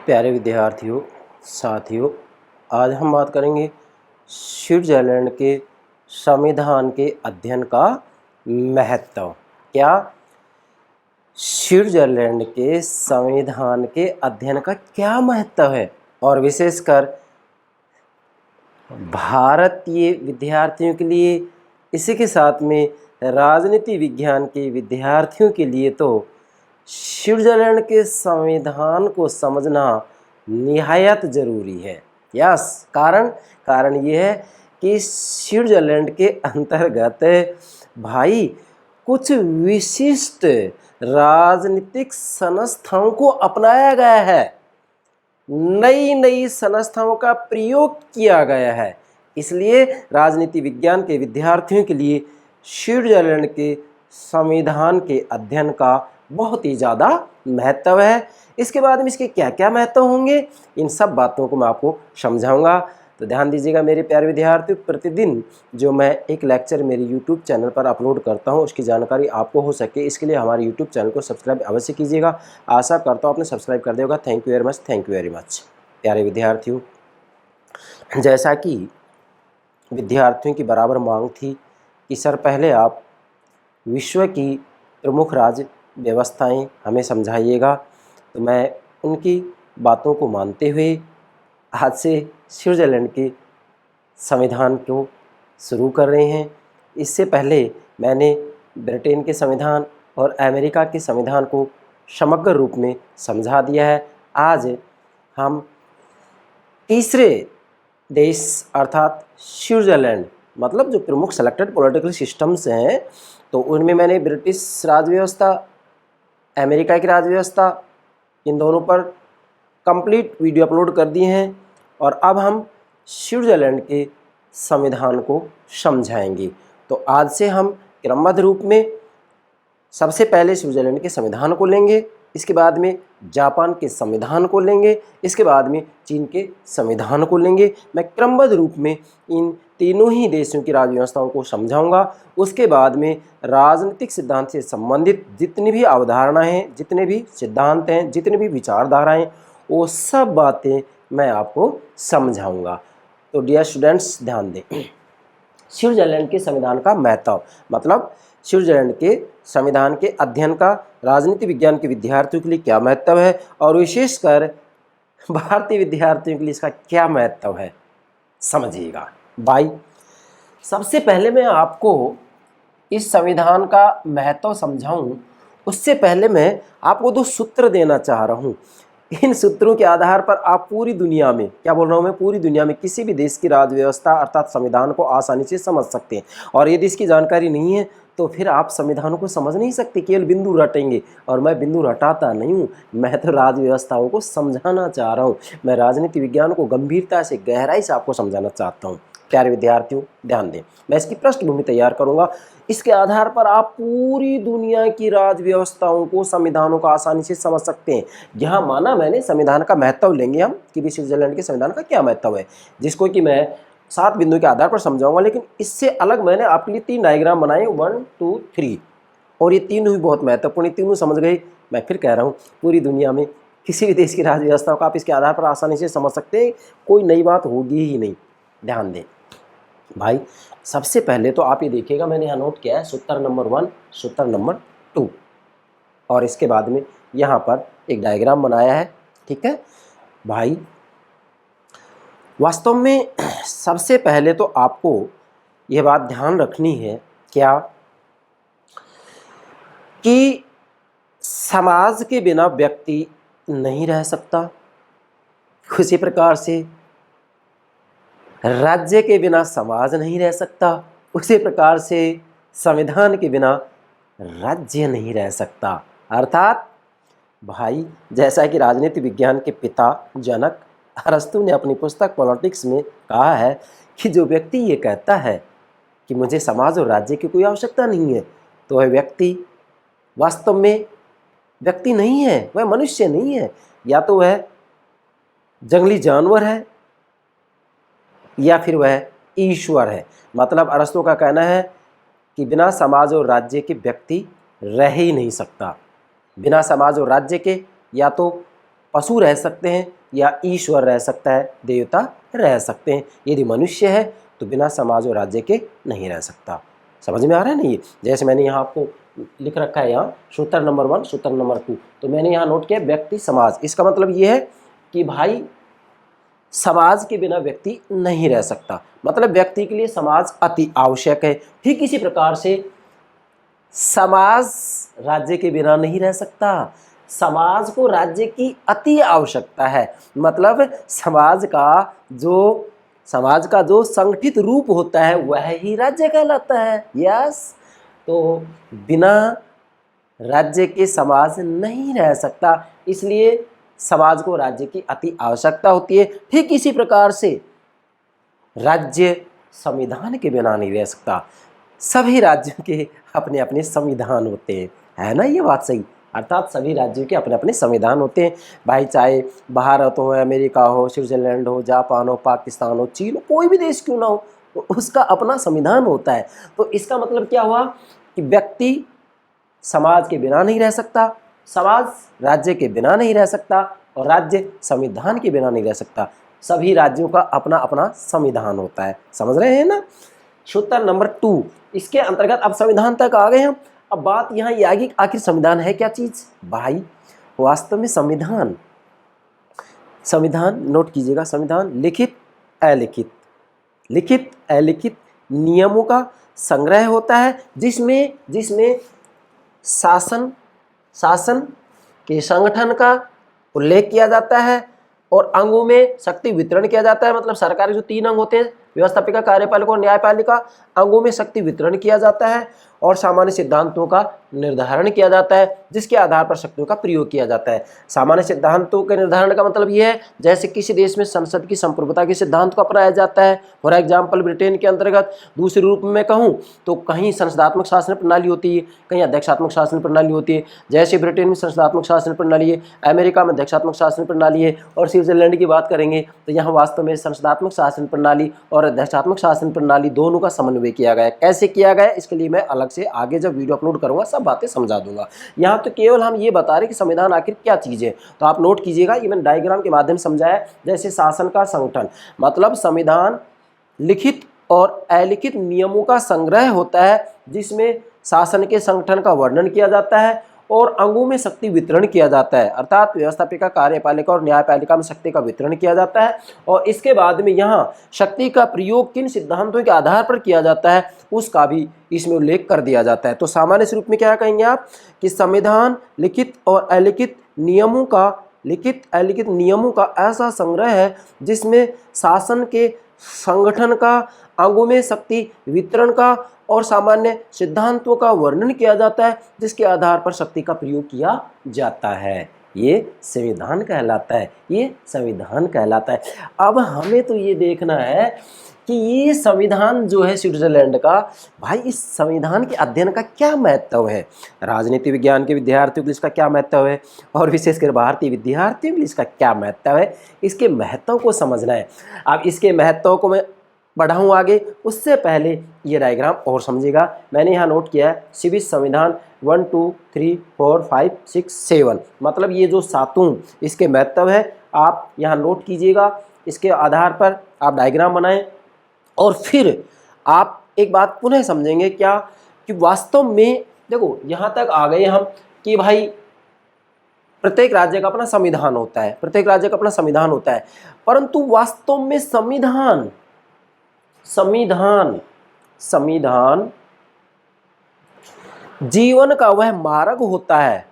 प्यारे विद्यार्थियों, साथियों, आज हम बात करेंगे स्विट्जरलैंड के संविधान के अध्ययन का महत्व। क्या स्विट्जरलैंड के संविधान के अध्ययन का क्या महत्व है, और विशेषकर भारतीय विद्यार्थियों के लिए, इसी के साथ में राजनीति विज्ञान के विद्यार्थियों के लिए तो स्विट्जरलैंड के संविधान को समझना निहायत ज़रूरी है। यस, कारण ये है कि स्विट्जरलैंड के अंतर्गत भाई कुछ विशिष्ट राजनीतिक संस्थाओं को अपनाया गया है, नई नई संस्थाओं का प्रयोग किया गया है। इसलिए राजनीति विज्ञान के विद्यार्थियों के लिए स्विट्जरलैंड के संविधान के अध्ययन का बहुत ही ज़्यादा महत्व है। इसके बाद में इसके क्या क्या महत्व होंगे, इन सब बातों को मैं आपको समझाऊंगा। तो ध्यान दीजिएगा मेरे प्यारे विद्यार्थियों, प्रतिदिन जो मैं एक लेक्चर मेरे YouTube चैनल पर अपलोड करता हूं, उसकी जानकारी आपको हो सके, इसके लिए हमारे YouTube चैनल को सब्सक्राइब अवश्य कीजिएगा। आशा करता हूं आपने सब्सक्राइब कर दिया होगा। Thank you very much, thank you very much. प्यारे विद्यार्थियों, जैसा कि विद्यार्थियों की बराबर मांग थी कि सर पहले आप विश्व की प्रमुख राज्य व्यवस्थाएं हमें समझाइएगा, तो मैं उनकी बातों को मानते हुए आज से स्विट्जरलैंड के संविधान को शुरू कर रहे हैं। इससे पहले मैंने ब्रिटेन के संविधान और अमेरिका के संविधान को समग्र रूप में समझा दिया है। आज हम तीसरे देश अर्थात स्विट्जरलैंड, मतलब जो प्रमुख सेलेक्टेड पॉलिटिकल सिस्टम्स हैं, तो उनमें मैंने ब्रिटिश राज व्यवस्था, अमेरिका की राज व्यवस्था, इन दोनों पर कंप्लीट वीडियो अपलोड कर दिए हैं। और अब हम स्विट्जरलैंड के संविधान को समझाएंगे। तो आज से हम क्रमबद्ध रूप में सबसे पहले स्विट्जरलैंड के संविधान को लेंगे, इसके बाद में जापान के संविधान को लेंगे, इसके बाद में चीन के संविधान को लेंगे। मैं क्रमबद्ध रूप में इन तीनों ही देशों की राज्य व्यवस्थाओं को समझाऊंगा। उसके बाद में राजनीतिक सिद्धांत से संबंधित जितनी भी अवधारणाएं हैं, जितने भी सिद्धांत हैं, जितनी भी विचारधाराएं, वो सब बातें मैं आपको समझाऊंगा। तो डियर स्टूडेंट्स, ध्यान दें, स्विट्जरलैंड के संविधान का महत्व, मतलब स्विट्जरलैंड के संविधान के अध्ययन का राजनीति विज्ञान के विद्यार्थियों के लिए क्या महत्व है, और विशेषकर भारतीय विद्यार्थियों के लिए इसका क्या महत्व है, समझिएगा भाई। सबसे पहले मैं आपको इस संविधान का महत्व समझाऊं, उससे पहले मैं आपको दो सूत्र देना चाह रहा हूं। इन सूत्रों के आधार पर आप पूरी दुनिया में, क्या बोल रहा हूं मैं, पूरी दुनिया में किसी भी देश की राज्य व्यवस्था अर्थात संविधान को आसानी से समझ सकते हैं। और यदि इसकी जानकारी नहीं है तो फिर आप संविधान को समझ नहीं सकते, केवल बिंदु रटेंगे। और मैं बिंदु रटाता नहीं हूँ, मैं तो राज्य व्यवस्थाओं को समझाना चाह रहा हूँ। मैं राजनीति विज्ञान को गंभीरता से, गहराई से आपको समझाना चाहता हूँ। प्यारे विद्यार्थियों, ध्यान दें, मैं इसकी पृष्ठभूमि तैयार करूँगा। इसके आधार पर आप पूरी दुनिया की राज्य व्यवस्थाओं को, संविधानों को आसानी से समझ सकते हैं। यहाँ माना मैंने संविधान का महत्व लेंगे हम कि भी स्विट्जरलैंड के संविधान का क्या महत्व है, जिसको कि मैं 7 बिंदु के आधार पर समझाऊंगा। लेकिन इससे अलग मैंने आपके लिए 3 डायग्राम बनाए, 1, 2, 3, और ये तीनों भी बहुत महत्वपूर्ण। तीनों समझ गए। मैं फिर कह रहा हूँ, पूरी दुनिया में किसी भी देश की राज्य व्यवस्थाओं को आप इसके आधार पर आसानी से समझ सकते हैं, कोई नई बात होगी ही नहीं। ध्यान दें भाई, सबसे पहले तो आप ये देखिएगा, मैंने यहाँ नोट किया है सूत्र नंबर 1, सूत्र नंबर 2, और इसके बाद में यहाँ पर एक डायग्राम बनाया है। ठीक है भाई, वास्तव में सबसे पहले तो आपको यह बात ध्यान रखनी है क्या, कि समाज के बिना व्यक्ति नहीं रह सकता, उसी प्रकार से राज्य के बिना समाज नहीं रह सकता, उसी प्रकार से संविधान के बिना राज्य नहीं रह सकता। अर्थात भाई, जैसा कि राजनीति विज्ञान के पिता जनक अरस्तु ने अपनी पुस्तक पॉलिटिक्स में कहा है कि जो व्यक्ति ये कहता है कि मुझे समाज और राज्य की कोई आवश्यकता नहीं है, तो वह व्यक्ति वास्तव में व्यक्ति नहीं है, वह मनुष्य नहीं है। या तो वह जंगली जानवर है या फिर वह ईश्वर है। मतलब अरस्तु का कहना है कि बिना समाज और राज्य के व्यक्ति रह ही नहीं सकता। बिना समाज और राज्य के या तो पशु रह सकते हैं या ईश्वर रह सकता है, देवता रह सकते हैं। यदि मनुष्य है तो बिना समाज और राज्य के नहीं रह सकता। समझ में आ रहा है नहीं? जैसे मैंने यहाँ आपको लिख रखा है, यहाँ सूत्र नंबर 1, सूत्र नंबर 2, तो मैंने यहाँ नोट किया व्यक्ति समाज। इसका मतलब ये है कि भाई समाज के बिना व्यक्ति नहीं रह सकता, मतलब व्यक्ति के लिए समाज अति आवश्यक है। ठीक इसी प्रकार से समाज राज्य के बिना नहीं रह सकता, समाज को राज्य की अति आवश्यकता है। मतलब समाज का जो संगठित रूप होता है वह ही राज्य कहलाता है। यस, तो बिना राज्य के समाज नहीं रह सकता, इसलिए समाज को राज्य की अति आवश्यकता होती है। ठीक इसी प्रकार से राज्य संविधान के बिना नहीं रह सकता। सभी राज्यों के अपने अपने संविधान होते हैं, है ना ये बात सही? अर्थात सभी राज्यों के अपने अपने संविधान होते हैं भाई, चाहे भारत हो, अमेरिका हो, स्विट्जरलैंड हो, जापान हो, पाकिस्तान हो, चीन हो, कोई भी देश क्यों ना हो, तो उसका अपना संविधान होता है। तो इसका मतलब क्या हुआ कि व्यक्ति समाज के बिना नहीं रह सकता, समाज राज्य के बिना नहीं रह सकता, और राज्य संविधान के बिना नहीं रह सकता। सभी राज्यों का अपना अपना संविधान होता है। समझ रहे हैं ना? सूत्र नंबर 2, इसके अंतर्गत अब संविधान तक आ गए हम। अब बात यहाँ ये आगे, आखिर संविधान है क्या चीज़? भाई वास्तव में संविधान नोट कीजिएगा, संविधान लिखित अलिखित नियमों का संग्रह होता है, जिसमें शासन के संगठन का उल्लेख किया जाता है और अंगों में शक्ति वितरण किया जाता है। मतलब सरकार के जो 3 अंग होते हैं, व्यवस्थापिका, कार्यपालिका और न्यायपालिका, अंगों में शक्ति वितरण किया जाता है और सामान्य सिद्धांतों का निर्धारण किया जाता है, जिसके आधार पर शक्तियों का प्रयोग किया जाता है। सामान्य सिद्धांतों के निर्धारण का मतलब यह है, जैसे किसी देश में संसद की संप्रभुता के सिद्धांत को अपनाया जाता है। फॉर एग्जाम्पल ब्रिटेन के अंतर्गत दूसरे रूप में कहूँ तो कहीं संसदात्मक शासन प्रणाली होती है, कहीं अध्यक्षात्मक शासन प्रणाली होती है। जैसे ब्रिटेन में संसदात्मक शासन प्रणाली है, अमेरिका में अध्यक्षात्मक शासन प्रणाली है, और स्विट्जरलैंड की बात करेंगे तो यहाँ वास्तव में संसदात्मक शासन प्रणाली और अध्यक्षात्मक शासन प्रणाली दोनों का समन्वय किया गया है। कैसे किया गया इसके लिए मैं अलग से आगे जब वीडियो अपलोड करूंगा सब बातें समझा दूंगा। यहाँ तो केवल हम ये बता रहे कि संविधान आखिर क्या चीज़ है, तो आप नोट कीजिएगा। ये मैंने डायग्राम के माध्यम से समझाया। जैसे शासन का संगठन, मतलब संविधान लिखित और अलिखित नियमों का संग्रह होता है, जिसमें शासन के संगठन का वर्णन किया जाता है और अंगों में शक्ति वितरण किया जाता है। अर्थात व्यवस्थापिका, कार्यपालिका और न्यायपालिका में शक्ति का वितरण किया जाता है, और इसके बाद में यहाँ शक्ति का प्रयोग किन सिद्धांतों के आधार पर किया जाता है उसका भी इसमें उल्लेख कर दिया जाता है। तो सामान्य रूप में क्या कहेंगे आप कि संविधान लिखित और अलिखित नियमों का ऐसा संग्रह है जिसमें शासन के संगठन का, अंगों में शक्ति वितरण का और सामान्य सिद्धांतों का वर्णन किया जाता है, जिसके आधार पर शक्ति का प्रयोग किया जाता है। ये संविधान कहलाता है। अब हमें तो ये देखना है कि ये संविधान जो है स्विट्जरलैंड का, भाई इस संविधान के अध्ययन का क्या महत्व है, राजनीति विज्ञान के विद्यार्थियों के लिए इसका क्या महत्व है, और विशेषकर भारतीय विद्यार्थियों के लिए इसका क्या महत्व है, इसके महत्व को समझना है। अब इसके महत्व को मैं बढ़ाऊँ आगे, उससे पहले ये डायग्राम और समझिएगा। मैंने यहाँ नोट किया है स्विस संविधान 1 2 3 4 5 6 7, मतलब ये जो 7 इसके महत्व है आप यहाँ नोट कीजिएगा। इसके आधार पर आप डायग्राम बनाएं और फिर आप एक बात पुनः समझेंगे क्या कि वास्तव में देखो यहाँ तक आ गए हम कि भाई प्रत्येक राज्य का अपना संविधान होता है, परंतु वास्तव में संविधान जीवन का वह मार्ग होता है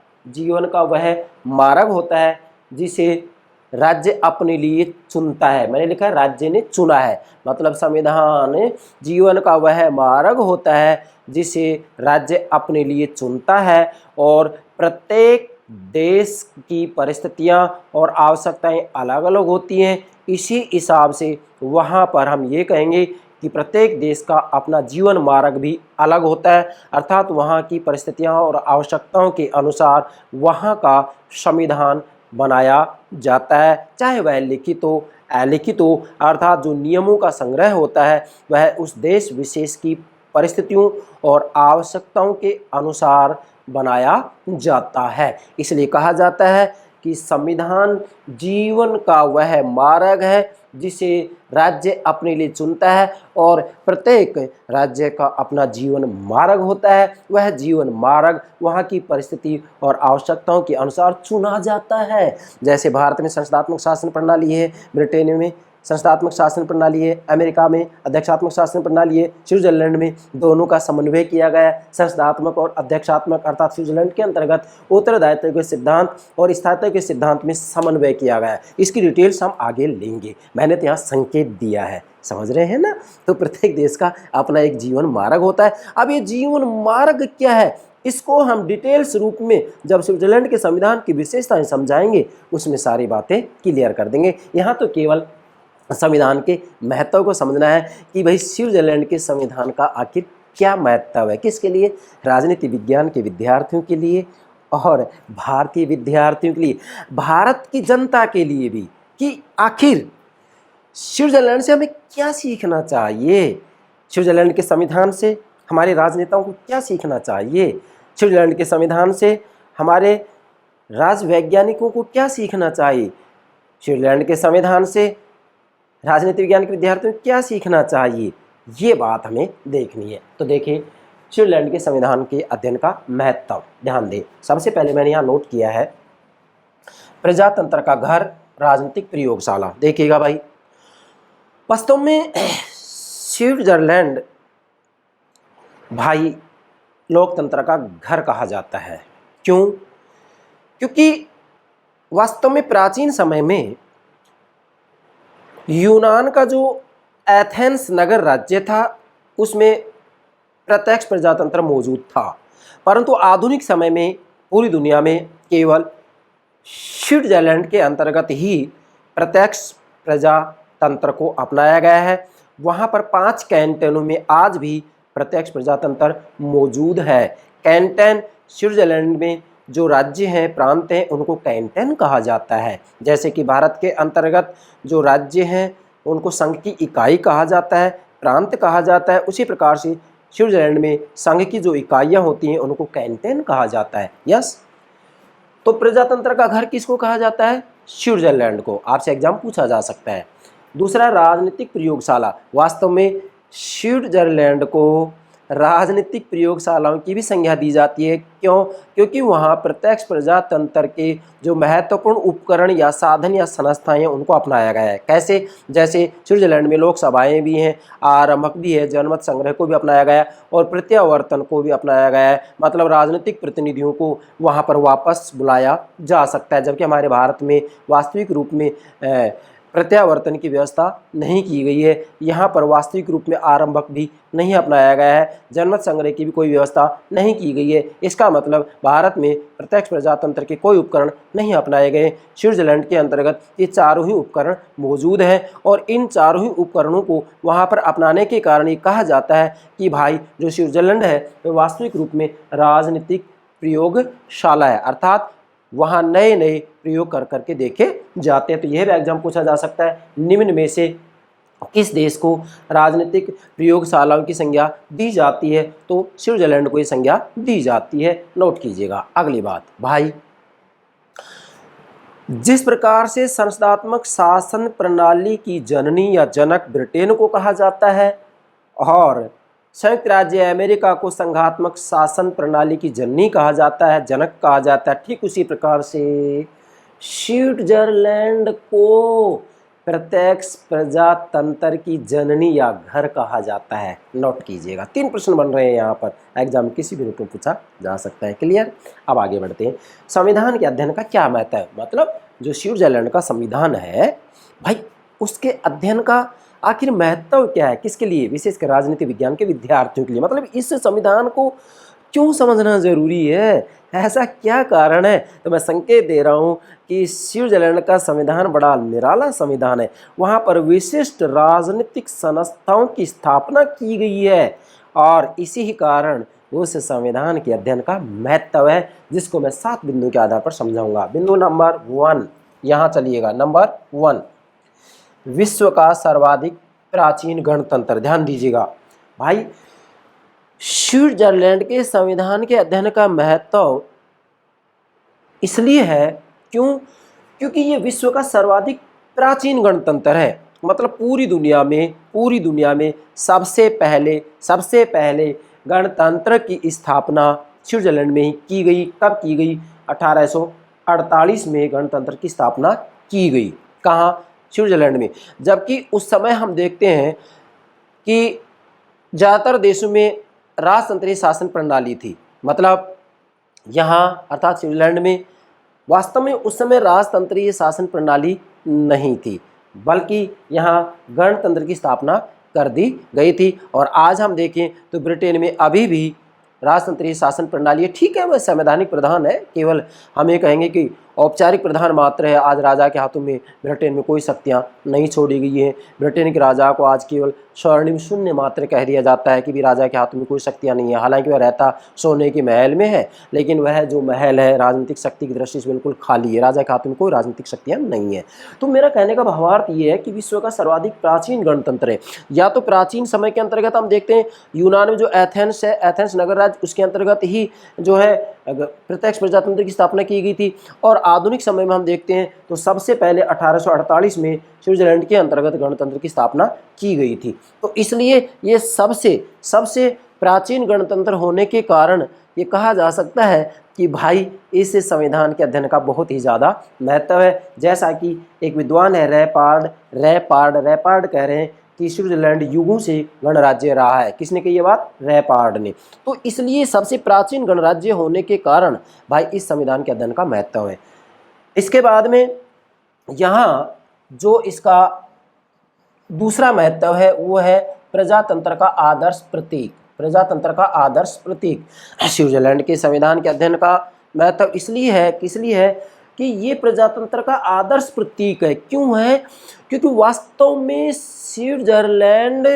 जिसे राज्य अपने लिए चुनता है। मैंने लिखा है राज्य ने चुना है, मतलब संविधान जीवन का वह मार्ग होता है जिसे राज्य अपने लिए चुनता है, और प्रत्येक देश की परिस्थितियां और आवश्यकताएं अलग अलग होती हैं। इसी हिसाब से वहाँ पर हम ये कहेंगे कि प्रत्येक देश का अपना जीवन मार्ग भी अलग होता है, अर्थात वहाँ की परिस्थितियां और आवश्यकताओं के अनुसार वहाँ का संविधान बनाया जाता है, चाहे वह लिखित हो अलिखित हो। अर्थात जो नियमों का संग्रह होता है वह उस देश विशेष की परिस्थितियों और आवश्यकताओं के अनुसार बनाया जाता है। इसलिए कहा जाता है कि संविधान जीवन का वह मार्ग है जिसे राज्य अपने लिए चुनता है और प्रत्येक राज्य का अपना जीवन मार्ग होता है। वह जीवन मार्ग वहाँ की परिस्थिति और आवश्यकताओं के अनुसार चुना जाता है। जैसे भारत में संसदात्मक शासन प्रणाली है, ब्रिटेन में संस्थात्मक शासन प्रणाली है, अमेरिका में अध्यक्षात्मक शासन प्रणाली है, स्विट्जरलैंड में दोनों का समन्वय किया गया है। संस्थात्मक और अध्यक्षात्मक अर्थात स्विट्जरलैंड के अंतर्गत उत्तरदायित्व के सिद्धांत और स्थायित्व के सिद्धांत में समन्वय किया गया है। इसकी डिटेल्स हम आगे लेंगे, मैंने तो यहाँ संकेत दिया है, समझ रहे हैं ना। तो प्रत्येक देश का अपना एक जीवन मार्ग होता है। अब ये जीवन मार्ग क्या है, इसको हम डिटेल्स रूप में जब स्विट्जरलैंड के संविधान की विशेषताएं समझाएंगे उसमें सारी बातें क्लियर कर देंगे। यहाँ तो केवल संविधान के महत्व को समझना है कि भाई स्विट्जरलैंड के संविधान का आखिर क्या महत्व है, किसके लिए, राजनीति विज्ञान के विद्यार्थियों के लिए और भारतीय विद्यार्थियों के लिए, भारत की जनता के लिए भी, कि आखिर स्विट्जरलैंड से हमें क्या सीखना चाहिए, स्विट्जरलैंड के संविधान से हमारे राजनेताओं को क्या सीखना चाहिए, स्विट्जरलैंड के संविधान से हमारे राजवैज्ञानिकों को क्या सीखना चाहिए, स्विट्जरलैंड के संविधान से राजनीति विज्ञान के विद्यार्थियों को क्या सीखना चाहिए, ये बात हमें देखनी है। तो देखिए स्विट्जरलैंड के संविधान के अध्ययन का महत्व ध्यान दें। सबसे पहले मैंने यहाँ नोट किया है प्रजातंत्र का घर राजनीतिक प्रयोगशाला। देखिएगा भाई, वास्तव में स्विट्जरलैंड भाई लोकतंत्र का घर कहा जाता है। क्यों? क्योंकि वास्तव में प्राचीन समय में यूनान का जो एथेंस नगर राज्य था उसमें प्रत्यक्ष प्रजातंत्र मौजूद था, परंतु आधुनिक समय में पूरी दुनिया में केवल स्विट्जरलैंड के अंतर्गत ही प्रत्यक्ष प्रजातंत्र को अपनाया गया है। वहाँ पर 5 कैंटनों में आज भी प्रत्यक्ष प्रजातंत्र मौजूद है। कैंटन स्विट्जरलैंड में जो राज्य हैं, प्रांत हैं, उनको कैंटन कहा जाता है। जैसे कि भारत के अंतर्गत जो राज्य हैं उनको संघ की इकाई कहा जाता है, प्रांत कहा जाता है, उसी प्रकार से स्विट्जरलैंड में संघ की जो इकाइयाँ होती हैं उनको कैंटन कहा जाता है। यस, तो प्रजातंत्र का घर किसको कहा जाता है? स्विट्जरलैंड को। आपसे एग्जाम पूछा जा सकता है। दूसरा, राजनीतिक प्रयोगशाला। वास्तव में स्विट्जरलैंड को राजनीतिक प्रयोगशालाओं की भी संज्ञा दी जाती है। क्यों? क्योंकि वहाँ प्रत्यक्ष प्रजातंत्र के जो महत्वपूर्ण उपकरण या साधन या संस्थाएं हैं उनको अपनाया गया है। कैसे? जैसे स्विट्जरलैंड में लोकसभाएं भी हैं, आरंभक भी है, जनमत संग्रह को भी अपनाया गया है और प्रत्यावर्तन को भी अपनाया गया है। मतलब राजनीतिक प्रतिनिधियों को वहाँ पर वापस बुलाया जा सकता है, जबकि हमारे भारत में वास्तविक रूप में प्रत्यावर्तन की व्यवस्था नहीं की गई है। यहाँ पर वास्तविक रूप में आरंभक भी नहीं अपनाया गया है, जनमत संग्रह की भी कोई व्यवस्था नहीं की गई है। इसका मतलब भारत में प्रत्यक्ष प्रजातंत्र के कोई उपकरण नहीं अपनाए गए। स्विट्जरलैंड के अंतर्गत ये चारों ही उपकरण मौजूद हैं और इन चारों ही उपकरणों को वहाँ पर अपनाने के कारण ये कहा जाता है कि भाई जो स्विट्जरलैंड है वो वास्तविक रूप में राजनीतिक प्रयोगशाला है, अर्थात वहाँ नए नए प्रयोग कर करके देखे जाते हैं। तो यह भी एग्जाम पूछा जा सकता है, निम्न में से किस देश को राजनीतिक प्रयोगशालाओं की संज्ञा दी जाती है? तो स्विट्जरलैंड को ये संज्ञा दी जाती है। नोट कीजिएगा। अगली बात भाई, जिस प्रकार से संस्थात्मक शासन प्रणाली की जननी या जनक ब्रिटेन को कहा जाता है और संयुक्त राज्य अमेरिका को संघात्मक शासन प्रणाली की जननी कहा जाता है, जनक कहा जाता है, ठीक उसी प्रकार से स्विट्जरलैंड को प्रत्यक्ष प्रजातंत्र की जननी या घर कहा जाता है। नोट कीजिएगा। 3 प्रश्न बन रहे हैं यहाँ पर, एग्जाम किसी भी रूप में पूछा जा सकता है। क्लियर? अब आगे बढ़ते हैं। संविधान के अध्ययन का क्या महत्व है? मतलब जो स्विट्जरलैंड का संविधान है भाई, उसके अध्ययन का आखिर महत्व क्या है, किसके लिए? विशेषकर राजनीति विज्ञान के विद्यार्थियों के लिए। मतलब इस संविधान को क्यों समझना जरूरी है, ऐसा क्या कारण है? तो मैं संकेत दे रहा हूँ कि स्विट्जरलैंड का संविधान बड़ा निराला संविधान है। वहाँ पर विशिष्ट राजनीतिक संस्थाओं की स्थापना की गई है और इसी ही कारण उस संविधान के अध्ययन का महत्व है, जिसको मैं 7 बिंदु के आधार पर समझाऊंगा। बिंदु नंबर 1, यहाँ चलिएगा। नंबर 1, विश्व का सर्वाधिक प्राचीन गणतंत्र। ध्यान दीजिएगा भाई, स्विट्जरलैंड के संविधान के अध्ययन का महत्व इसलिए है क्यों? क्योंकि ये विश्व का सर्वाधिक प्राचीन गणतंत्र है। मतलब पूरी दुनिया में सबसे पहले गणतंत्र की स्थापना स्विट्जरलैंड में ही की गई। कब की गई? 1848 में गणतंत्र की स्थापना की गई। कहाँ? स्विट्जरलैंड में। जबकि उस समय हम देखते हैं कि ज़्यादातर देशों में राजतंत्रीय शासन प्रणाली थी। मतलब यहाँ अर्थात स्विट्जरलैंड में वास्तव में उस समय राजतंत्रीय शासन प्रणाली नहीं थी, बल्कि यहाँ गणतंत्र की स्थापना कर दी गई थी। और आज हम देखें तो ब्रिटेन में अभी भी राजतंत्रीय शासन प्रणाली है। ठीक है, वह संवैधानिक प्रधान है, केवल हम ये कहेंगे कि औपचारिक प्रधान मात्र है। आज राजा के हाथों में ब्रिटेन में कोई शक्तियाँ नहीं छोड़ी गई हैं। ब्रिटेन के राजा को आज केवल स्वर्णिम शून्य मात्र कह दिया जाता है कि भी राजा के हाथों में कोई शक्तियाँ नहीं है। हालांकि वह रहता सोने के महल में है, लेकिन वह जो महल है राजनीतिक शक्ति की दृष्टि से बिल्कुल खाली है। राजा के हाथों में कोई राजनीतिक शक्तियाँ नहीं है। तो मेरा कहने का भावार्थ ये है कि विश्व का सर्वाधिक प्राचीन गणतंत्र है। या तो प्राचीन समय के अंतर्गत हम देखते हैं यूनान में जो एथेंस है, एथेंस नगर राज्य, उसके अंतर्गत ही जो है प्रत्यक्ष प्रजातंत्र की स्थापना की गई थी। और आधुनिक समय में हम देखते हैं तो सबसे पहले 1848 में स्विट्जरलैंड के अंतर्गत गणतंत्र की स्थापना की गई थी। तो इसलिए ये सबसे प्राचीन गणतंत्र होने के कारण ये कहा जा सकता है कि भाई इस संविधान के अध्ययन का बहुत ही ज़्यादा महत्व है। जैसा कि एक विद्वान है रैपार्ड कह रहे हैं कि स्विट्जरलैंड युगों से गणराज्य रहा है। किसने कही ये बात? रैपार्ड ने। तो इसलिए सबसे प्राचीन गणराज्य होने के कारण भाई इस संविधान के अध्ययन का महत्व है। इसके बाद में यहाँ जो इसका दूसरा महत्व है वो है प्रजातंत्र का आदर्श प्रतीक। स्विट्जरलैंड के संविधान के अध्ययन का महत्व इसलिए है कि ये प्रजातंत्र का आदर्श प्रतीक है। क्यों है? क्योंकि वास्तव में स्विट्जरलैंड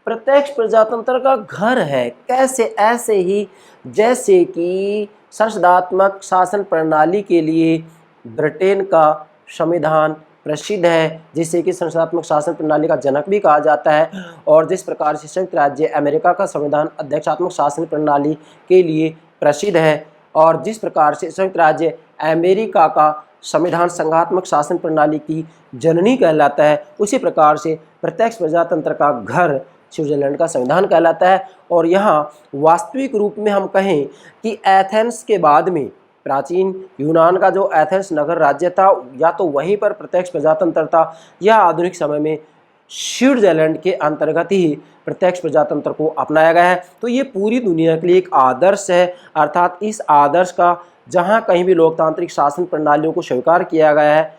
प्रत्यक्ष प्रजातंत्र का घर है। कैसे? ऐसे ही जैसे कि संसदात्मक शासन प्रणाली के लिए ब्रिटेन का संविधान प्रसिद्ध है, जिसे कि संसदात्मक शासन प्रणाली का जनक भी कहा जाता है। और जिस प्रकार से संयुक्त राज्य अमेरिका का संविधान अध्यक्षात्मक शासन प्रणाली के लिए प्रसिद्ध है, और जिस प्रकार से संयुक्त राज्य अमेरिका का संविधान संघात्मक शासन प्रणाली की जननी कहलाता है, उसी प्रकार से प्रत्यक्ष प्रजातंत्र का घर स्विट्जरलैंड का संविधान कहलाता है। और यहाँ वास्तविक रूप में हम कहें कि एथेंस के बाद में प्राचीन यूनान का जो एथेंस नगर राज्य था, या तो वहीं पर प्रत्यक्ष प्रजातंत्र था, या आधुनिक समय में स्विट्जरलैंड के अंतर्गत ही प्रत्यक्ष प्रजातंत्र को अपनाया गया है। तो ये पूरी दुनिया के लिए एक आदर्श है। अर्थात इस आदर्श का जहाँ कहीं भी लोकतांत्रिक शासन प्रणालियों को स्वीकार किया गया है,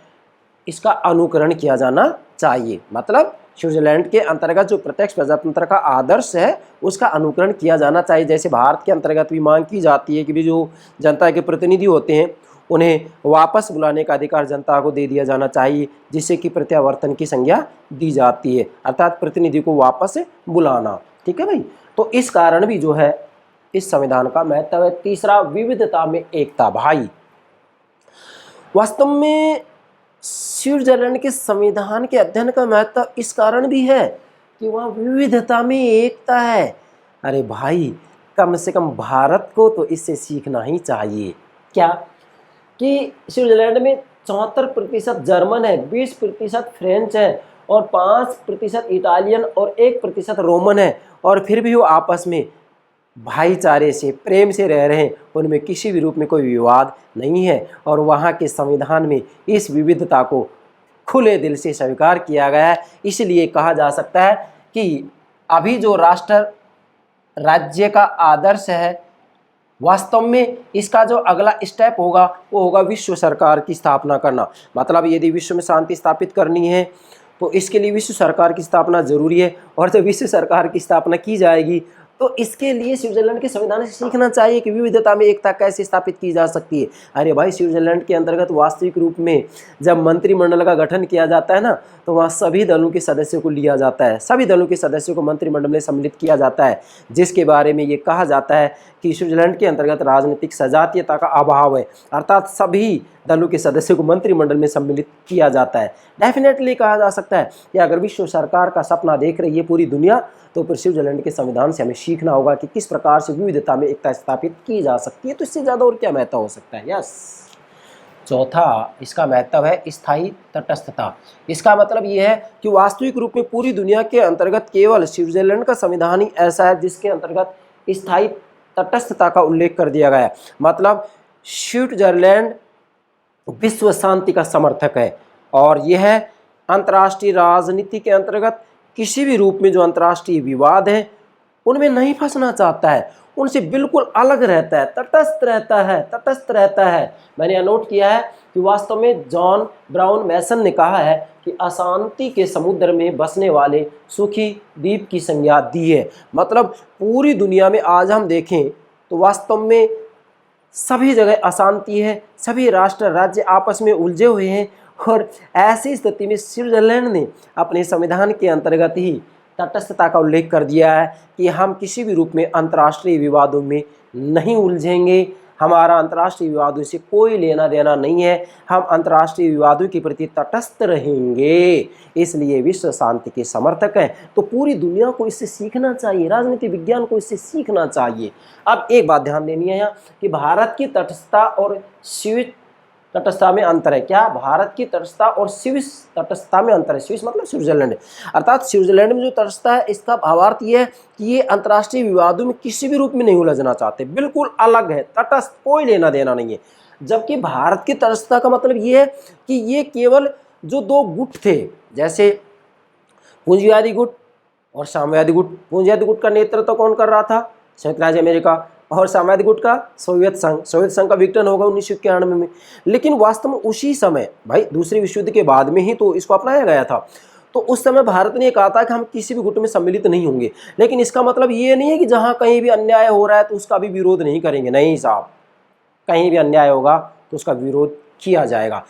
इसका अनुकरण किया जाना चाहिए। मतलब स्विट्जरलैंड के अंतर्गत जो प्रत्यक्ष प्रजातंत्र का आदर्श है उसका अनुकरण किया जाना चाहिए। जैसे भारत के अंतर्गत भी मांग की जाती है कि भी जो जनता के प्रतिनिधि होते हैं उन्हें वापस बुलाने का अधिकार जनता को दे दिया जाना चाहिए, जिससे कि प्रत्यावर्तन की संज्ञा दी जाती है, अर्थात प्रतिनिधि को वापस बुलाना। ठीक है भाई। तो इस कारण भी जो है इस संविधान का महत्व है। तीसरा, विविधता में एकता। भाई वास्तव में स्विट्जरलैंड के संविधान के अध्ययन का महत्व इस कारण भी है कि वहाँ विविधता में एकता है। अरे भाई, कम से कम भारत को तो इससे सीखना ही चाहिए। क्या? कि स्विट्जरलैंड में 74% जर्मन है, 20% फ्रेंच है, और 5% इटालियन और 1% रोमन है, और फिर भी वो आपस में भाईचारे से, प्रेम से रह रहे हैं। उनमें किसी भी रूप में कोई विवाद नहीं है, और वहाँ के संविधान में इस विविधता को खुले दिल से स्वीकार किया गया है। इसलिए कहा जा सकता है कि अभी जो राष्ट्र राज्य का आदर्श है, वास्तव में इसका जो अगला स्टेप होगा वो होगा विश्व सरकार की स्थापना करना। मतलब यदि विश्व में शांति स्थापित करनी है तो इसके लिए विश्व सरकार की स्थापना जरूरी है, और जब विश्व सरकार की स्थापना की जाएगी तो इसके लिए स्विट्जरलैंड के संविधान से सीखना चाहिए कि विविधता में एकता कैसे स्थापित की जा सकती है। अरे भाई, स्विट्जरलैंड के अंतर्गत वास्तविक रूप में जब मंत्रिमंडल का गठन किया जाता है ना, तो वहाँ सभी दलों के सदस्यों को लिया जाता है, सभी दलों के सदस्यों को मंत्रिमंडल में सम्मिलित किया जाता है, जिसके बारे में ये कहा जाता है कि स्विट्जरलैंड के अंतर्गत राजनीतिक सजातीयता का अभाव है। अर्थात सभी दलों के सदस्यों को मंत्रिमंडल में सम्मिलित किया जाता है। डेफिनेटली कहा जा सकता है कि अगर विश्व सरकार का सपना देख रही है पूरी दुनिया, तो फिर स्विट्जरलैंड के संविधान से हमें सीखना होगा कि किस प्रकार से विविधता में एकता स्थापित की जा सकती है। तो इससे ज़्यादा और क्या महत्व हो सकता है। यस। चौथा इसका महत्व है स्थायी तटस्थता। इसका मतलब ये है कि वास्तविक रूप में पूरी दुनिया के अंतर्गत केवल स्विट्जरलैंड का संविधान ही ऐसा है जिसके अंतर्गत स्थायी तटस्थता का उल्लेख कर दिया गया है। मतलब स्विट्जरलैंड विश्व शांति का समर्थक है और यह अंतर्राष्ट्रीय राजनीति के अंतर्गत किसी भी रूप में जो अंतर्राष्ट्रीय विवाद है उनमें नहीं फंसना चाहता है, उनसे बिल्कुल अलग रहता है, तटस्थ रहता है। मैंने यह नोट किया है कि वास्तव में जॉन ब्राउन मैसन ने कहा है कि अशांति के समुद्र में बसने वाले सुखी द्वीप की संज्ञा दी है। मतलब पूरी दुनिया में आज हम देखें तो वास्तव में सभी जगह अशांति है, सभी राष्ट्र राज्य आपस में उलझे हुए हैं और ऐसी स्थिति में स्विट्जरलैंड ने अपने संविधान के अंतर्गत ही तटस्थता का उल्लेख कर दिया है कि हम किसी भी रूप में अंतर्राष्ट्रीय विवादों में नहीं उलझेंगे, हमारा अंतर्राष्ट्रीय विवादों से कोई लेना देना नहीं है, हम अंतर्राष्ट्रीय विवादों के प्रति तटस्थ रहेंगे, इसलिए विश्व शांति के समर्थक हैं। तो पूरी दुनिया को इससे सीखना चाहिए, राजनीति विज्ञान को इससे सीखना चाहिए। अब एक बात ध्यान देनी है यहाँ कि भारत की तटस्थता और स्विस तटस्थता में अंतर है। क्या भारत की तटस्थता और स्विस तटस्थता में अंतर है? स्विस मतलब स्विट्जरलैंड, अर्थात स्विट्जरलैंड में जो तटस्थता है इसका भावार्थ ये है कि ये अंतर्राष्ट्रीय विवादों में किसी भी रूप में नहीं उलझना चाहते, बिल्कुल अलग है, तटस्थ, कोई लेना देना नहीं है। जबकि भारत की तटस्थता का मतलब ये है कि ये केवल जो दो गुट थे, जैसे पूंजीवादी गुट और साम्यवादी गुट, पूंजीवादी गुट का नेतृत्व कौन कर रहा था? संयुक्त राज्य अमेरिका, और साम्यवादी गुट का सोवियत संघ का विघटन होगा 1991 में। लेकिन वास्तव में उसी समय भाई दूसरे विश्व युद्ध के बाद में ही तो इसको अपनाया गया था। तो उस समय भारत ने कहा था कि हम किसी भी गुट में सम्मिलित नहीं होंगे, लेकिन इसका मतलब ये नहीं है कि जहाँ कहीं भी अन्याय हो रहा है तो उसका भी विरोध नहीं करेंगे। नहीं साहब, कहीं भी अन्याय होगा तो उसका विरोध किया जाएगा।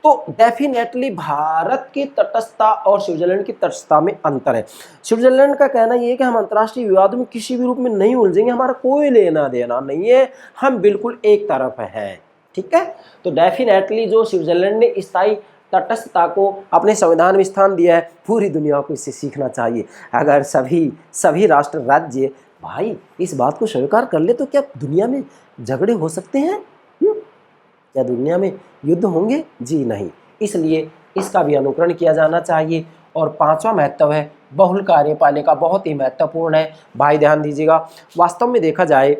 तो डेफिनेटली भारत की तटस्थता और स्विट्जरलैंड की तटस्थता में अंतर है। स्विट्जरलैंड का कहना यह है कि हम अंतर्राष्ट्रीय विवादों में किसी भी रूप में नहीं उलझेंगे, हमारा कोई लेना देना नहीं है, हम बिल्कुल एक तरफ हैं। ठीक है, तो डेफिनेटली जो स्विट्जरलैंड ने स्थायी तटस्थता को अपने संविधान में स्थान दिया है, पूरी दुनिया को इससे सीखना चाहिए। अगर सभी राष्ट्र राज्य भाई इस बात को स्वीकार कर ले तो क्या दुनिया में झगड़े हो सकते हैं? क्या दुनिया में युद्ध होंगे? जी नहीं। इसलिए इसका भी अनुकरण किया जाना चाहिए। और पांचवा महत्व है बहुल कार्यपालिका, बहुत ही महत्वपूर्ण है भाई, ध्यान दीजिएगा। वास्तव में देखा जाए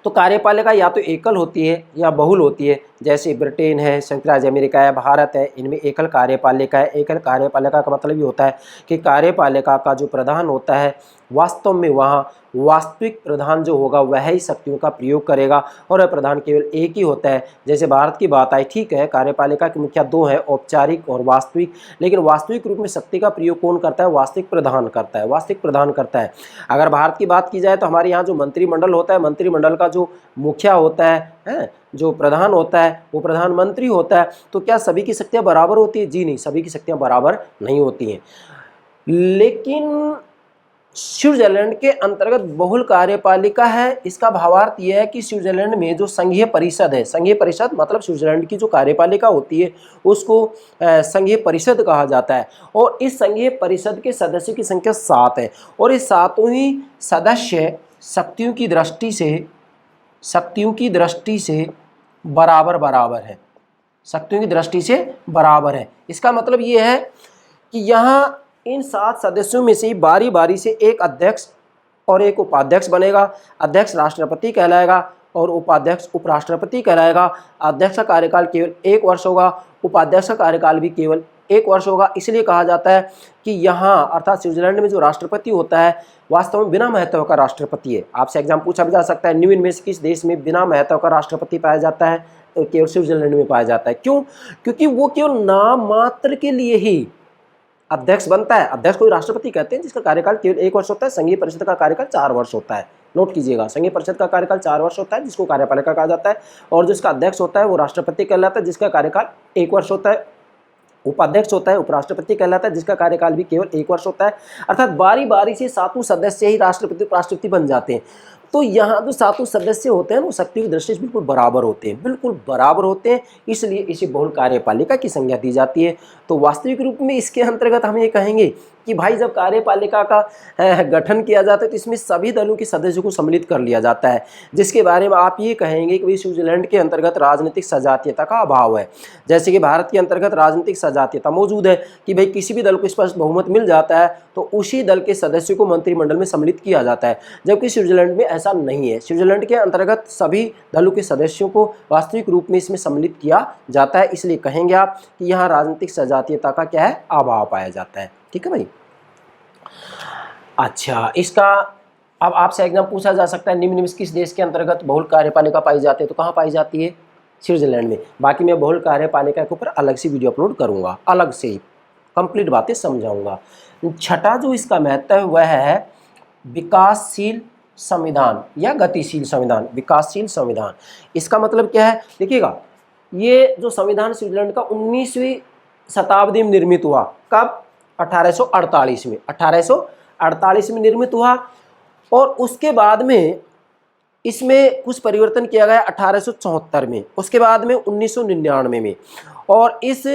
तो कार्यपालिका या तो एकल होती है या बहुल होती है। जैसे ब्रिटेन है, संयुक्त राज्य अमेरिका है, भारत है, इनमें एकल कार्यपालिका है। एकल कार्यपालिका का मतलब ये होता है कि कार्यपालिका का जो प्रधान होता है वास्तव में वहाँ वास्तविक प्रधान जो होगा वह ही शक्तियों का प्रयोग करेगा और वह प्रधान केवल एक ही होता है। जैसे भारत की बात आई, ठीक है, कार्यपालिका के मुख्य दो हैं, औपचारिक और वास्तविक, लेकिन वास्तविक रूप में शक्ति का प्रयोग कौन करता है? वास्तविक प्रधान करता है, वास्तविक प्रधान करता है। अगर भारत की बात की जाए तो हमारे यहाँ जो मंत्रिमंडल होता है, मंत्रिमंडल का जो मुखिया होता है, जो प्रधान होता है वो प्रधानमंत्री होता है। तो क्या सभी की शक्तियाँ बराबर होती है? जी नहीं, सभी की शक्तियाँ बराबर नहीं होती हैं। लेकिन स्विट्जरलैंड के अंतर्गत बहुल कार्यपालिका है। इसका भावार्थ यह है कि स्विट्जरलैंड में जो संघीय परिषद है, संघीय परिषद मतलब स्विट्जरलैंड की जो कार्यपालिका होती है उसको संघीय परिषद कहा जाता है। और इस संघीय परिषद के सदस्यों की संख्या 7 है और इस सातों ही सदस्य शक्तियों की दृष्टि से बराबर है, शक्तियों की दृष्टि से बराबर है। इसका मतलब ये है कि यहाँ इन 7 सदस्यों में से बारी बारी से एक अध्यक्ष और एक उपाध्यक्ष बनेगा। अध्यक्ष राष्ट्रपति कहलाएगा और उपाध्यक्ष उपराष्ट्रपति कहलाएगा। अध्यक्ष का कार्यकाल केवल 1 वर्ष होगा, उपाध्यक्ष का कार्यकाल भी केवल 1 वर्ष होगा। इसलिए कहा जाता है कि यहाँ अर्थात स्विट्जरलैंड में जो राष्ट्रपति होता है वास्तव में बिना महत्व का राष्ट्रपति है। आपसे एग्जाम पूछा भी जा सकता है, निम्न में से किस देश में बिना महत्व का राष्ट्रपति पाया जाता है? तो केवल स्विट्जरलैंड में पाया जाता है। क्यों? क्योंकि वो केवल नाम मात्र के लिए ही अध्यक्ष बनता है। अध्यक्ष को राष्ट्रपति कहते हैं जिसका कार्यकाल केवल 1 वर्ष होता है। संघीय परिषद का कार्यकाल 4 वर्ष होता है। नोट कीजिएगा, संघीय परिषद का कार्यकाल 4 वर्ष होता है जिसको कार्यपालिका कहा जाता है। और जिसका अध्यक्ष होता है वो राष्ट्रपति कहलाता है जिसका कार्यकाल 1 वर्ष होता है। उपाध्यक्ष होता है उपराष्ट्रपति कहलाता है जिसका कार्यकाल भी केवल 1 वर्ष होता है। अर्थात बारी बारी से 7 सदस्य ही राष्ट्रपति उपराष्ट्रपति बन जाते हैं। तो यहाँ जो 7 सदस्य होते हैं वो शक्ति की दृष्टि से बिल्कुल बराबर होते हैं, बिल्कुल बराबर होते हैं। इसलिए इसे बहुल कार्यपालिका की संज्ञा दी जाती है। तो वास्तविक रूप में इसके अंतर्गत हम ये कहेंगे कि भाई जब कार्यपालिका का गठन किया जाता है तो इसमें सभी दलों के सदस्यों को सम्मिलित कर लिया जाता है, जिसके बारे में आप ये कहेंगे कि भाई स्विट्जरलैंड के अंतर्गत राजनीतिक सजातीयता का अभाव है। जैसे कि भारत के अंतर्गत राजनीतिक सजातीयता मौजूद है कि भाई किसी भी दल को स्पष्ट बहुमत मिल जाता है तो उसी दल के सदस्यों को मंत्रिमंडल में सम्मिलित किया जाता है, जबकि स्विट्जरलैंड में ऐसा नहीं है। स्विट्जरलैंड के अंतर्गत सभी दलों के सदस्यों को वास्तविक रूप में इसमें सम्मिलित किया जाता है, इसलिए कहेंगे आप कि यहाँ राजनीतिक सजातीयता का क्या है, अभाव पाया जाता है। ठीक है भाई। अच्छा, इसका अब आपसे एग्जाम पूछा जा सकता है निम्न में किस देश के अंतर्गत बहुल कार्यपालिका पाई जाती है, तो कहाँ पाई जाती है, स्विट्जरलैंड में। बाकी मैं बहुल कार्यपालिका के ऊपर अलग से वीडियो अपलोड करूंगा, अलग से कंप्लीट बातें समझाऊंगा। छठा जो इसका महत्व है वह है विकासशील संविधान या गतिशील संविधान। विकासशील संविधान इसका मतलब क्या है, देखिएगा ये जो संविधान स्विट्जरलैंड का 19वीं शताब्दी में निर्मित हुआ, कब, 1848 में, 1848 में निर्मित हुआ, और उसके बाद में इसमें कुछ परिवर्तन किया गया 1874 में, उसके बाद में 1999 में, और इस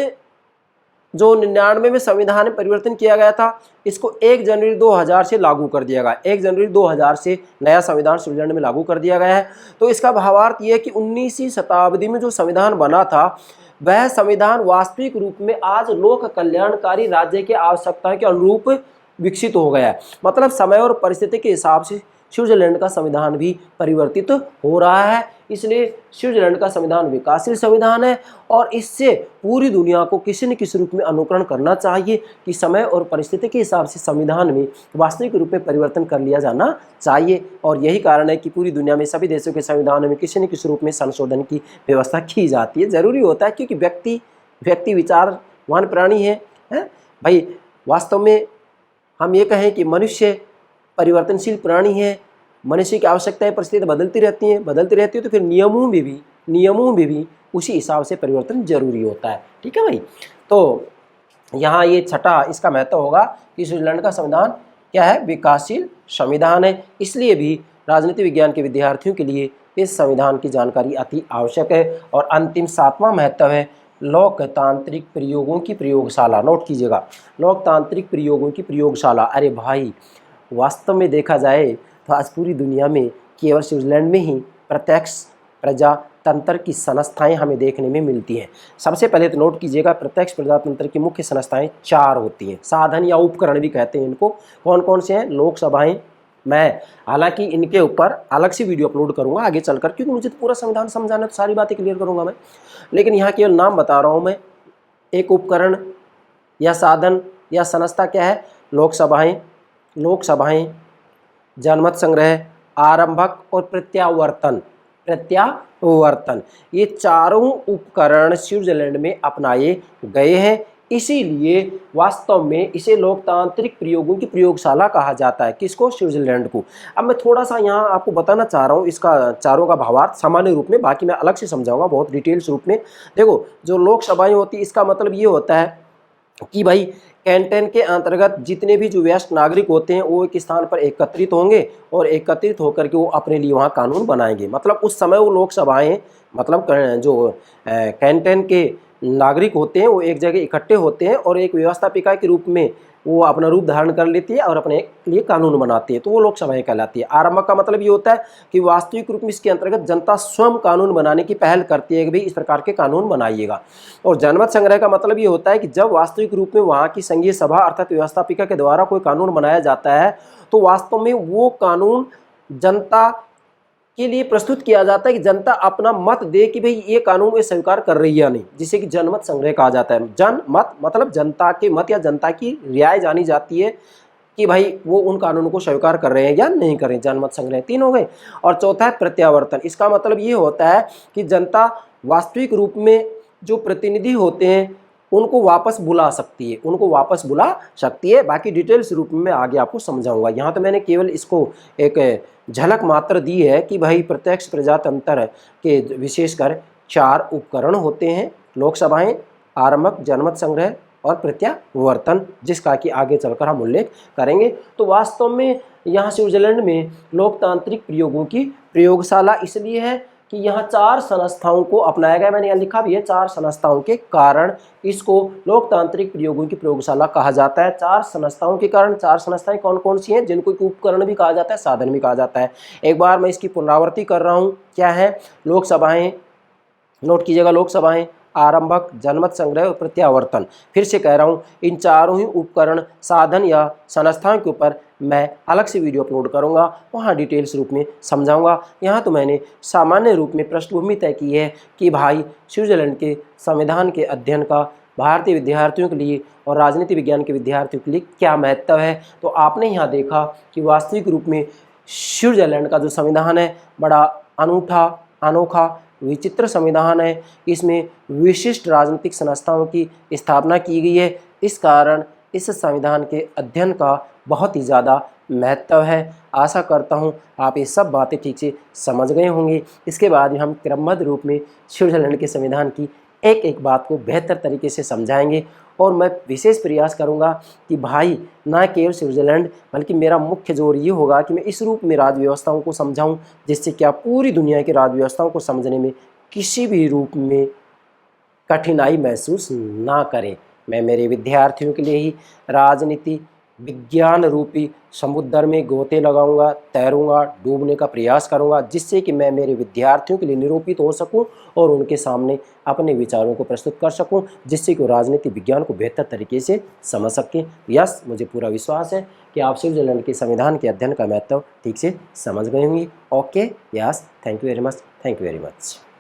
जो 99 में संविधान में परिवर्तन किया गया था इसको 1 जनवरी 2000 से लागू कर दिया गया। 1 जनवरी 2000 से नया संविधान स्विट्जरलैंड में लागू कर दिया गया है। तो इसका भावार्थ ये है कि 19वीं शताब्दी में जो संविधान बना था वह संविधान वास्तविक रूप में आज लोक कल्याणकारी राज्य की आवश्यकताओं के अनुरूप विकसित हो गया है। मतलब समय और परिस्थिति के हिसाब से स्विट्जरलैंड का संविधान भी परिवर्तित हो रहा है, इसलिए स्विट्जरलैंड का संविधान विकासशील संविधान है और इससे पूरी दुनिया को किसी न किसी रूप में अनुकरण करना चाहिए कि समय और परिस्थिति के हिसाब से संविधान में वास्तविक रूप में परिवर्तन कर लिया जाना चाहिए। और यही कारण है कि पूरी दुनिया में सभी देशों के संविधानों में किसी न किसी रूप में संशोधन की व्यवस्था की जाती है। ज़रूरी होता है क्योंकि व्यक्ति विचारवान प्राणी है भाई। वास्तव में हम ये कहें कि मनुष्य परिवर्तनशील प्राणी है, मनुष्य की आवश्यकताएं परिस्थिति बदलती रहती है तो फिर नियमों में भी उसी हिसाब से परिवर्तन जरूरी होता है। ठीक है भाई। तो यहाँ ये छठा इसका महत्व होगा कि स्विट्जरलैंड का संविधान क्या है, विकासशील संविधान है, इसलिए भी राजनीति विज्ञान के विद्यार्थियों के लिए इस संविधान की जानकारी अति आवश्यक है। और अंतिम सातवां महत्व है लोकतांत्रिक प्रयोगों की प्रयोगशाला। नोट कीजिएगा, लोकतांत्रिक प्रयोगों की प्रयोगशाला। अरे भाई, वास्तव में देखा जाए तो आज पूरी दुनिया में केवल स्विट्जरलैंड में ही प्रत्यक्ष प्रजातंत्र की संस्थाएं हमें देखने में मिलती हैं। सबसे पहले तो नोट कीजिएगा, प्रत्यक्ष प्रजातंत्र की मुख्य संस्थाएं 4 होती हैं, साधन या उपकरण भी कहते हैं इनको। कौन कौन से हैं? लोकसभाएं। मैं हालांकि इनके ऊपर अलग से वीडियो अपलोड करूंगा आगे चलकर, क्योंकि मुझे तो पूरा संविधान समझाना, तो सारी बातें क्लियर करूंगा मैं, लेकिन यहाँ केवल नाम बता रहा हूँ मैं। एक उपकरण या साधन या संस्था क्या है? लोकसभाएं, जनमत संग्रह, आरंभक और प्रत्यावर्तन। ये चारों उपकरण स्विट्जरलैंड में अपनाए गए हैं, इसीलिए वास्तव में इसे लोकतांत्रिक प्रयोगों की प्रयोगशाला कहा जाता है। किसको? स्विट्जरलैंड को। अब मैं थोड़ा सा यहाँ आपको बताना चाह रहा हूँ इसका चारों का भावार्थ सामान्य रूप में, बाकी मैं अलग से समझाऊंगा बहुत डिटेल्स रूप में। देखो, जो लोकसभाएं होती है इसका मतलब ये होता है कि भाई कैंटन के अंतर्गत जितने भी जो वयस्क नागरिक होते हैं वो एक स्थान पर एकत्रित होंगे और एकत्रित होकर के वो अपने लिए वहाँ कानून बनाएंगे। मतलब उस समय वो लोकसभाएं, मतलब जो कैंटन के नागरिक होते हैं वो एक जगह इकट्ठे होते हैं और एक व्यवस्थापिका के रूप में वो अपना रूप धारण कर लेती है और अपने लिए कानून बनाती है, तो वो लोकसभाएं कहलाती है। आरंभक का मतलब ये होता है कि वास्तविक रूप में इसके अंतर्गत जनता स्वयं कानून बनाने की पहल करती है कि भाई इस प्रकार के कानून बनाइएगा। और जनमत संग्रह का मतलब ये होता है कि जब वास्तविक रूप में वहाँ की संघीय सभा अर्थात व्यवस्थापिका के द्वारा कोई कानून बनाया जाता है तो वास्तव में वो कानून जनता के लिए प्रस्तुत किया जाता है कि जनता अपना मत दे कि भाई ये कानून वे स्वीकार कर रही है या नहीं, जिसे कि जनमत संग्रह कहा जाता है। जनमत मतलब जनता के मत या जनता की राय जानी जाती है कि भाई वो उन कानूनों को स्वीकार कर रहे हैं या नहीं कर रहे हैं। जनमत संग्रह 3 हो गए। और चौथा है प्रत्यावर्तन। इसका मतलब ये होता है कि जनता वास्तविक रूप में जो प्रतिनिधि होते हैं उनको वापस बुला सकती है, बाकी डिटेल्स रूप में मैं आगे आपको समझाऊंगा। यहाँ तो मैंने केवल इसको एक झलक मात्र दी है कि भाई प्रत्यक्ष प्रजातंत्र के विशेषकर 4 उपकरण होते हैं, लोकसभाएं, आरंभक, जनमत संग्रह और प्रत्यावर्तन, जिसका कि आगे चलकर हम उल्लेख करेंगे। तो वास्तव में यहाँ स्विट्जरलैंड में लोकतांत्रिक प्रयोगों की प्रयोगशाला इसलिए है कि यहाँ 4 संस्थाओं को अपनाया गया। मैंने यहाँ लिखा भी है 4 संस्थाओं के कारण इसको लोकतांत्रिक प्रयोगों की प्रयोगशाला कहा जाता है। 4 संस्थाओं के कारण, 4 संस्थाएं कौन कौन सी हैं, जिनको उपकरण भी कहा जाता है, साधन भी कहा जाता है। एक बार मैं इसकी पुनरावृत्ति कर रहा हूँ। क्या है? लोकसभाएं, नोट कीजिएगा, लोकसभाएं, आरंभक, जनमत संग्रह और प्रत्यावर्तन। फिर से कह रहा हूँ, इन चारों ही उपकरण, साधन या संस्थाओं के ऊपर मैं अलग से वीडियो अपलोड करूँगा, वहाँ डिटेल्स रूप में समझाऊंगा। यहाँ तो मैंने सामान्य रूप में पृष्ठभूमि तय की है कि भाई स्विट्जरलैंड के संविधान के अध्ययन का भारतीय विद्यार्थियों के लिए और राजनीति विज्ञान के विद्यार्थियों के लिए क्या महत्व है। तो आपने यहाँ देखा कि वास्तविक रूप में स्विट्जरलैंड का जो संविधान है बड़ा अनूठा, अनोखा, विचित्र संविधान है। इसमें विशिष्ट राजनीतिक संस्थाओं की स्थापना की गई है। इस कारण इस संविधान के अध्ययन का बहुत ही ज़्यादा महत्व है। आशा करता हूँ आप ये सब बातें ठीक से समझ गए होंगे। इसके बाद हम क्रमबद्ध रूप में स्विट्जरलैंड के संविधान की एक एक बात को बेहतर तरीके से समझाएंगे और मैं विशेष प्रयास करूंगा कि भाई न केवल स्विट्जरलैंड बल्कि मेरा मुख्य जोर ये होगा कि मैं इस रूप में राज्य व्यवस्थाओं को समझाऊं जिससे कि आप पूरी दुनिया की राज्य व्यवस्थाओं को समझने में किसी भी रूप में कठिनाई महसूस ना करें। मैं मेरे विद्यार्थियों के लिए ही राजनीति विज्ञान रूपी समुद्र में गोते लगाऊंगा, तैरूंगा, डूबने का प्रयास करूंगा, जिससे कि मैं मेरे विद्यार्थियों के लिए निरूपित हो सकूं और उनके सामने अपने विचारों को प्रस्तुत कर सकूं, जिससे कि वो राजनीति विज्ञान को बेहतर तरीके से समझ सकें। यस, मुझे पूरा विश्वास है कि आप स्विट्जरलैंड के संविधान के अध्ययन का महत्व ठीक से समझ गए होंगे। Okay, yes, thank you very much, thank you very much.